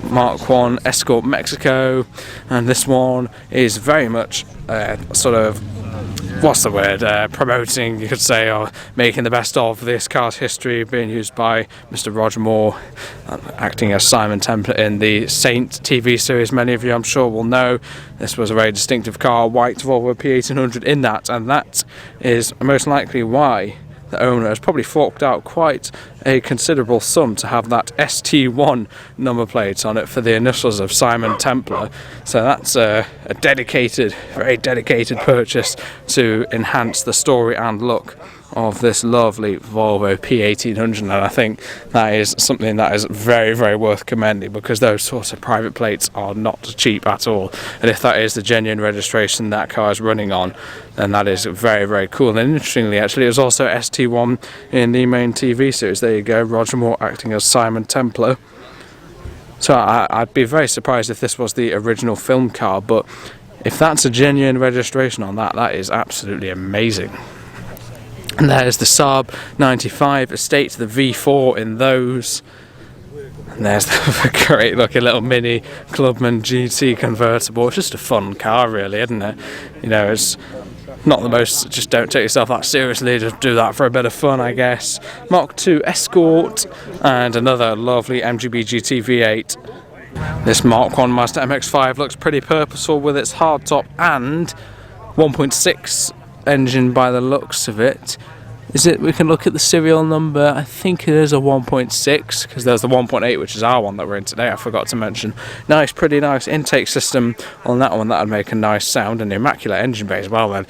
Mark 1 Escort Mexico, and this one is very much sort of, what's the word, promoting, you could say, or making the best of this car's history, being used by Mr. Roger Moore, acting as Simon Templar in the Saint TV series. Many of you, I'm sure, will know this was a very distinctive car, white Volvo P1800 in that, and that is most likely why the owner has probably forked out quite a considerable sum to have that ST1 number plate on it for the initials of Simon Templar. So that's a dedicated, very dedicated purchase to enhance the story and look of this lovely Volvo P1800, and I think that is something that is very, very worth commending, because those sorts of private plates are not cheap at all, and if that is the genuine registration that car is running on, then that is very, very cool. And interestingly, actually, it was also ST1 in the main TV series. There you go, Roger Moore acting as Simon Templar. So I'd be very surprised if this was the original film car, but if that's a genuine registration on that, that is absolutely amazing. And there's the Saab 95 Estate, the V4 in those. And there's the great looking little mini Clubman GT convertible. It's just a fun car, really, isn't it? You know, it's not the most, just don't take yourself that seriously, just do that for a bit of fun, I guess. Mark II Escort, and another lovely MGB GT V8. This Mark I Mazda MX-5 looks pretty purposeful with its hardtop and 1.6 engine by the looks of it. Is it? We can look at the serial number. I think it is a 1.6, because there's the 1.8, which is our one that we're in today. I forgot to mention. Nice, pretty nice intake system on that one. That would make a nice sound, and the immaculate engine bay as well. Then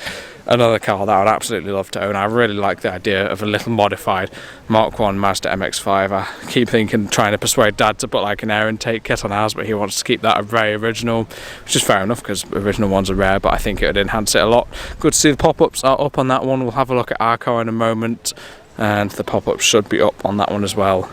another car that I would absolutely love to own. I really like the idea of a little modified Mark I Mazda MX-5. I keep trying to persuade Dad to put like an air intake kit on ours, but he wants to keep that a very original, which is fair enough, because original ones are rare, but I think it would enhance it a lot. Good to see the pop-ups are up on that one. We'll have a look at our car in a moment, and the pop-ups should be up on that one as well.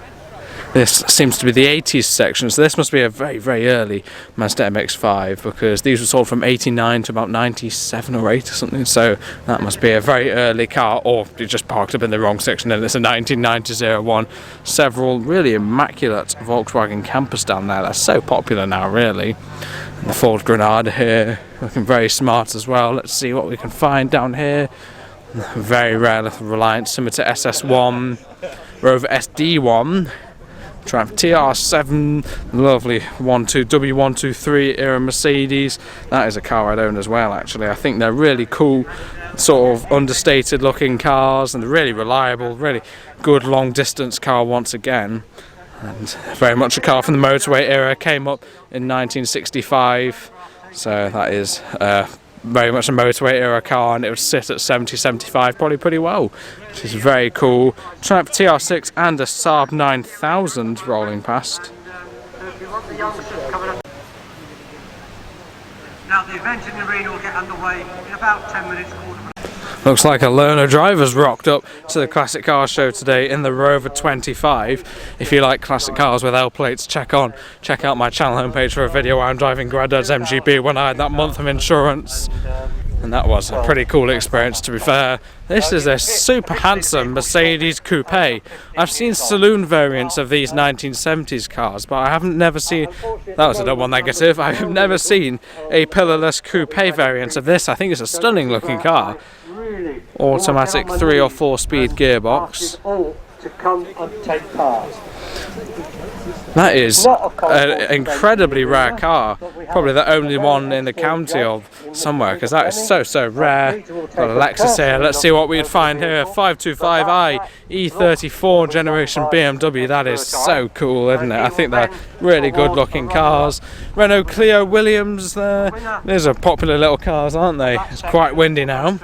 This seems to be the 80s section, so this must be a very, very early Mazda MX-5, because these were sold from 89 to about 97 or 8 or something, so that must be a very early car, or you just parked up in the wrong section and it's a 1990 one. Several really immaculate Volkswagen campers down there. They're so popular now, really. And the Ford Granada here, looking very smart as well. Let's see what we can find down here. Very rare little Reliant, similar to SS1, Rover SD1, Triumph TR7, lovely W123 era Mercedes. That is a car I'd own as well, actually. I think they're really cool, sort of understated looking cars, and they're really reliable, really good long distance car once again. And very much a car from the motorway era, came up in 1965, so that is very much a motorway era car, and it would sit at 70-75 probably pretty well, which is very cool. Triumph TR6 and a Saab 9000 rolling past. Now the event in the arena will get underway in about 10 minutes. Looks like a learner driver's rocked up to the Classic Car Show today in the Rover 25. If you like classic cars with L plates, check out my channel homepage for a video where I'm driving Granddad's MGB when I had that month of insurance. And that was a pretty cool experience, to be fair. This is a super handsome Mercedes coupe. I've seen saloon variants of these 1970s cars, but I haven't never seen, that was a double negative, I've never seen a pillarless coupe variant of this. I think it's a stunning looking car. Automatic 3 or 4 speed gearbox. That is an incredibly rare car, probably the only one in the county of somewhere, because that is so rare. Got a Lexus here. Let's see what we'd find here. 525i E34 generation BMW. That is so cool, isn't it? I think they're really good looking cars. Renault Clio Williams there. These are popular little cars, aren't they? It's quite windy now.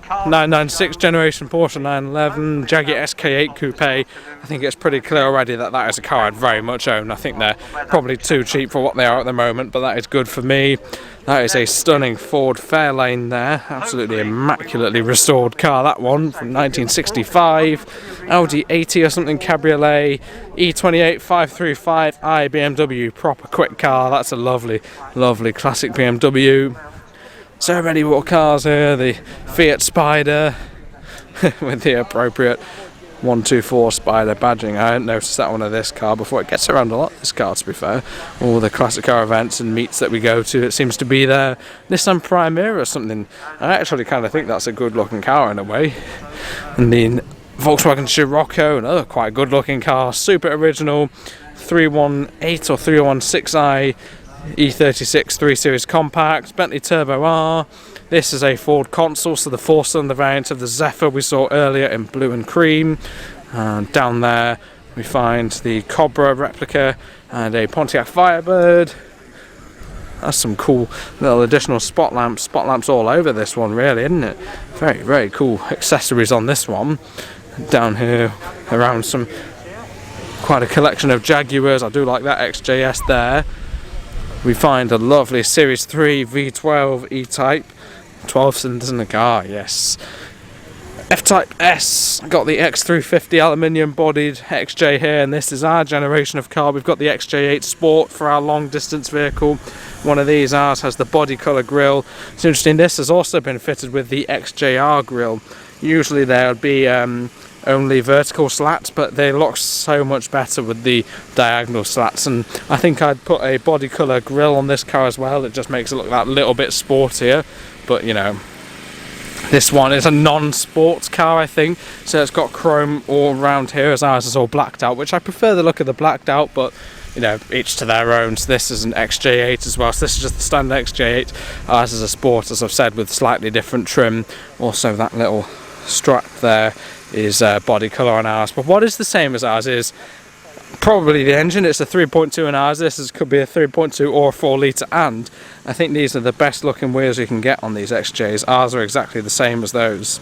996 generation Porsche 911 Jaguar SK8 Coupe. I think it's pretty clear already that that is a car I'd very much own. I think they're probably too cheap for what they are at the moment, but that is good for me. That is a stunning Ford Fairlane there, absolutely immaculately restored car, that one, from 1965. Audi 80 or something Cabriolet, E28 535i BMW, proper quick car. That's a lovely classic BMW. So many more cars here. The Fiat Spider with the appropriate 124 Spider badging. I hadn't noticed that one of this car before. It gets around a lot, this car, to be fair. All the classic car events and meets that we go to, it seems to be there. Nissan Primera or something. I actually kind of think that's a good looking car in a way. And the Volkswagen Scirocco, another quite good looking car, super original, 318 or 316i E36 3 Series Compact, Bentley Turbo R. This is a Ford console, so the 4-cylinder variant of the Zephyr we saw earlier in blue and cream. And down there we find the Cobra replica and a Pontiac Firebird. That's some cool little additional spot lamps all over this one, really, isn't it? Very, very cool accessories on this one. Down here around quite a collection of Jaguars. I do like that XJS there. We find a lovely Series 3 V12 E-Type, 12 cylinders in the car, yes. F-Type S, got the X350 aluminium bodied XJ here, and this is our generation of car. We've got the XJ8 Sport for our long distance vehicle. One of these, ours, has the body colour grille. It's interesting, this has also been fitted with the XJR grille. Usually there would be only vertical slats, but they look so much better with the diagonal slats, and I think I'd put a body colour grille on this car as well. It just makes it look that little bit sportier, but you know, this one is a non-sports car, I think, so it's got chrome all around here, as ours is all blacked out, which I prefer the look of the blacked out, but you know, each to their own. So this is an XJ8 as well, so this is just the standard XJ8. Ours is a sport, as I've said, with slightly different trim. Also that little strap there is body colour on ours, but what is the same as ours is probably the engine. It's a 3.2 in ours. This could be a 3.2 or a 4 litre, and I think these are the best looking wheels you can get on these XJs. Ours are exactly the same as those.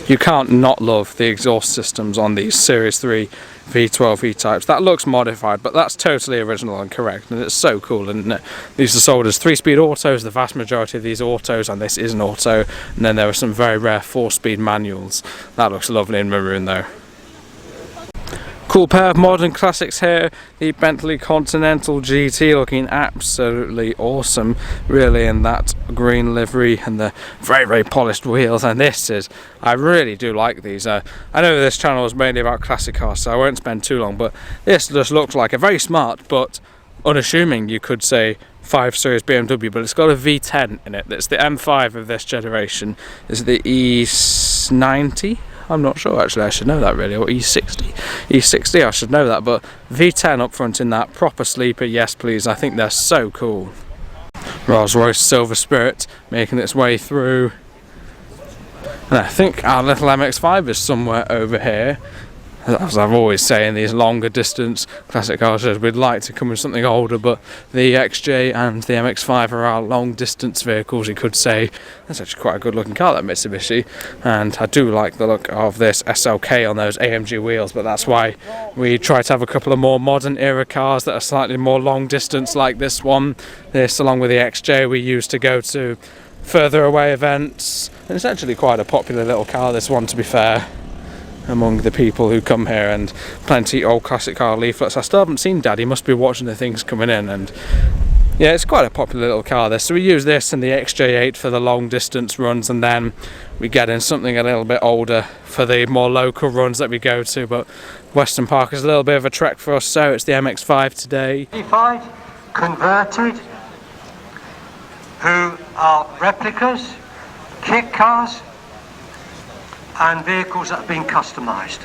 You can't not love the exhaust systems on these Series 3 V12 E-Types. That looks modified, but that's totally original and correct, and it's so cool, isn't it? These are sold as 3-speed autos, the vast majority of these autos, and this is an auto, and then there are some very rare 4-speed manuals. That looks lovely in maroon though. Cool pair of modern classics here, the Bentley Continental GT, looking absolutely awesome, really, in that green livery and the very, very polished wheels. And this is, I really do like these. I know this channel is mainly about classic cars, so I won't spend too long, but this just looks like a very smart but unassuming, you could say, 5 Series BMW, but it's got a V10 in it. It's the M5 of this generation. Is it the E90? I'm not sure, actually. I should know that, really. Or E60, I should know that, but V10 up front in that, proper sleeper, yes please. I think they're so cool. Rolls-Royce Silver Spirit making its way through, and I think our little MX-5 is somewhere over here. As I've always say in these longer distance classic car shows, we'd like to come with something older, but the XJ and the MX-5 are our long distance vehicles, you could say. That's actually quite a good looking car, that Mitsubishi, and I do like the look of this SLK on those AMG wheels, but that's why we try to have a couple of more modern era cars that are slightly more long distance, like this one. This, along with the XJ, we use to go to further away events, and it's actually quite a popular little car, this one, to be fair, among the people who come here, and plenty old classic car leaflets. I still haven't seen Dad, he must be watching the things coming in, and yeah, it's quite a popular little car this. So we use this and the XJ8 for the long distance runs, and then we get in something a little bit older for the more local runs that we go to, but Weston Park is a little bit of a trek for us, so it's the MX-5 today. Modified, converted, who are replicas, kit cars, and vehicles that have been customised.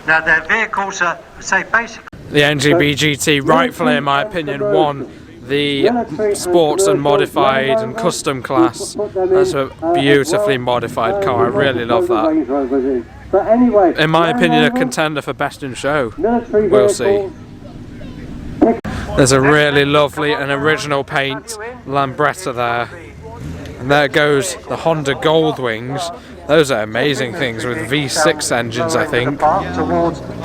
Now their vehicles are, say, basically... The NGB GT, rightfully in my opinion, won the sports and modified and custom class. That's a beautifully modified car, I really love that. In my opinion, a contender for best in show. We'll see. There's a really lovely and original paint Lambretta there. And there goes the Honda Goldwings. Those are amazing things with V6 engines, I think.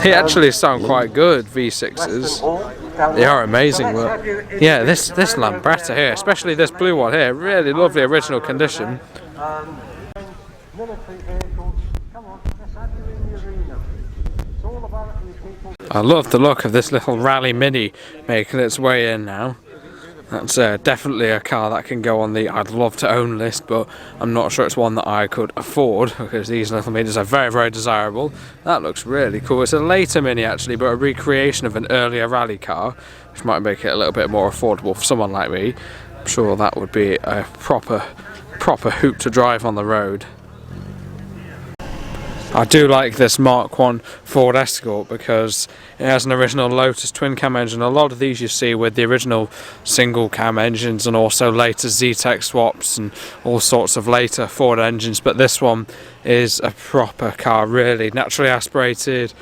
They actually sound quite good, V6s. They are amazing, but yeah, this Lambretta here, especially this blue one here, really lovely original condition. I love the look of this little Rally Mini making its way in now. That's definitely a car that can go on the I'd love to own list, but I'm not sure it's one that I could afford, because these little minis are very, very desirable. That looks really cool. It's a later mini actually, but a recreation of an earlier rally car, which might make it a little bit more affordable for someone like me. I'm sure that would be a proper hoot to drive on the road. I do like this Mark 1 Ford Escort because it has an original Lotus twin cam engine. A lot of these you see with the original single cam engines, and also later Z-Tech swaps and all sorts of later Ford engines, but this one is a proper car, really. Naturally aspirated,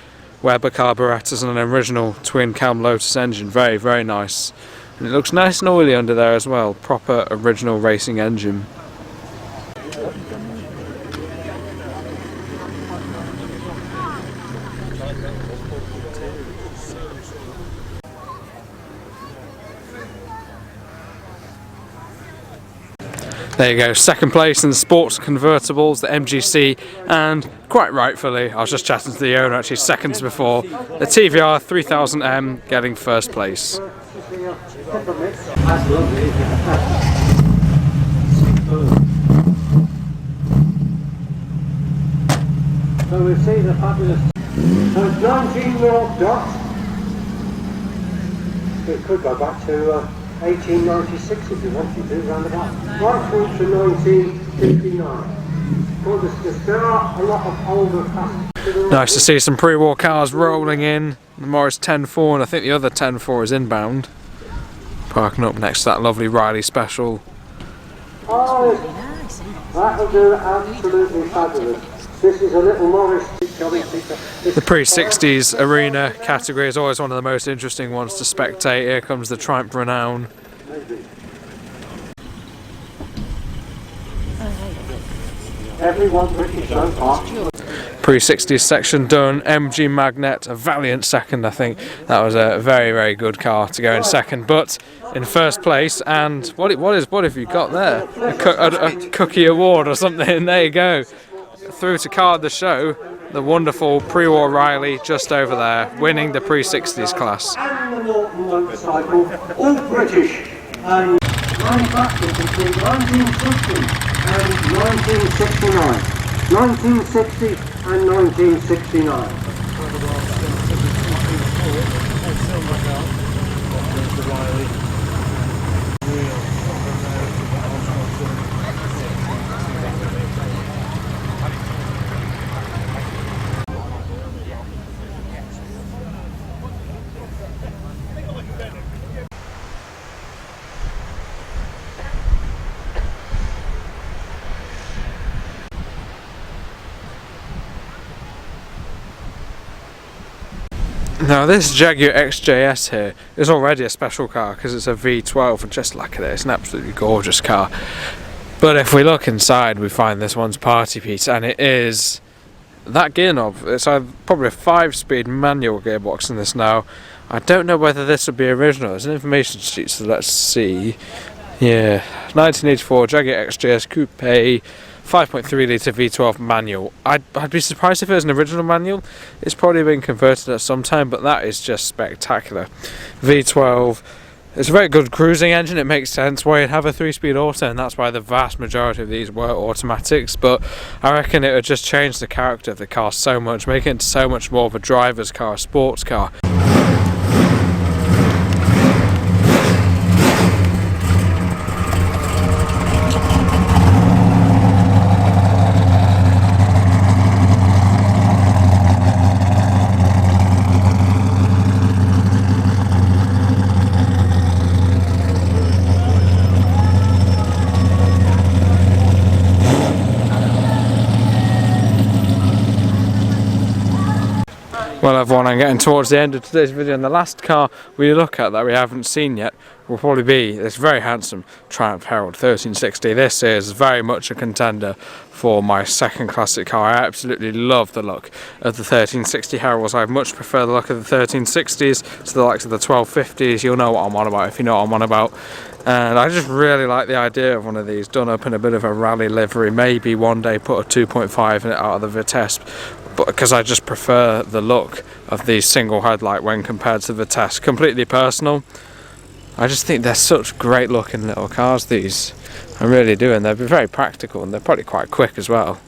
Weber carburetors and an original twin cam Lotus engine. Very, very nice. And it looks nice and oily under there as well. Proper original racing engine. There you go, second place in the sports convertibles, the MGC, and quite rightfully, I was just chatting to the owner actually seconds before, the TVR 3000M getting first place. So we see the fabulous. So it's 19 North Dot. It could go back to 1896 if you wanted to, round about. Right through to 1959. There are a lot of older cars. Nice to see some pre-war cars rolling in. The Morris 10.4, and I think the other 10.4 is inbound. Parking up next to that lovely Riley Special. Oh, that'll do absolutely fabulous. This is a little Morris. The pre-60s arena category is always one of the most interesting ones to spectate. Here comes the Triumph Renown. Everyone British so far. Pre-60s section done. MG Magnet, a valiant second, I think. That was a very, very good car to go in second. But in first place, and what have you got there? A cookie award or something. There you go. Through to car of the show, the wonderful pre-war Riley just over there, winning the pre-60s class. And the Norton motorcycle, all British, and manufactured between 1960 and 1969. 1960 and 1969. Now this Jaguar XJS here is already a special car because it's a V12, and just look at it, it's an absolutely gorgeous car. But if we look inside, we find this one's party piece, and it is that gear knob. It's probably a 5-speed manual gearbox in this now. I don't know whether this would be original. There's an information sheet, so let's see. Yeah, 1984 Jaguar XJS Coupe, 5.3 litre V12 manual. I'd be surprised if it was an original manual. It's probably been converted at some time, but that is just spectacular. V12, it's a very good cruising engine. It makes sense why you'd have a 3-speed auto, and that's why the vast majority of these were automatics. But I reckon it would just change the character of the car so much, make it into so much more of a driver's car, a sports car. Well everyone, I'm getting towards the end of today's video, and the last car we look at that we haven't seen yet will probably be this very handsome Triumph Herald 1360. This is very much a contender for my second classic car. I absolutely love the look of the 1360 Heralds. I much prefer the look of the 1360s to the likes of the 1250s. You'll know what I'm on about if you know what I'm on about. And I just really like the idea of one of these done up in a bit of a rally livery. Maybe one day put a 2.5 in it out of the Vitesse, but because I just prefer the look of the single headlight when compared to the Vitesse. Completely personal. I just think they're such great looking little cars, these. I really do, and they're very practical, and they're probably quite quick as well.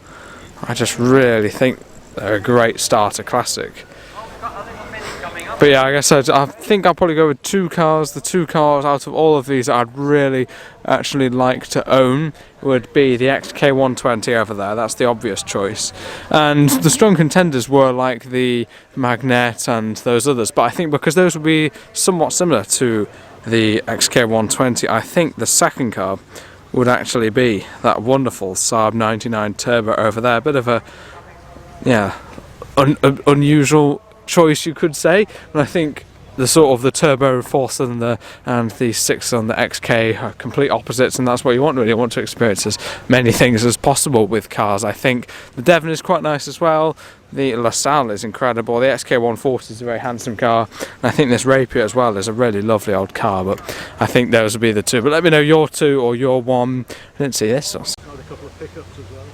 I just really think they're a great starter classic. But yeah, like I said, I think I'll probably go with two cars. The two cars out of all of these I'd really actually like to own would be the XK120 over there. That's the obvious choice. And the strong contenders were like the Magnet and those others. But I think because those would be somewhat similar to the XK120, I think the second car would actually be that wonderful Saab 99 Turbo over there. A bit of a, yeah, unusual choice, you could say. And I think the sort of the turbo 4-cylinder and the 6-cylinder XK are complete opposites, and that's what you want really. You want to experience as many things as possible with cars. I think the Devon is quite nice as well. The LaSalle is incredible. The XK140 is a very handsome car. And I think this Rapier as well is a really lovely old car. But I think those would be the two. But let me know your two or your one. I didn't see this. Got a couple of pickups as well.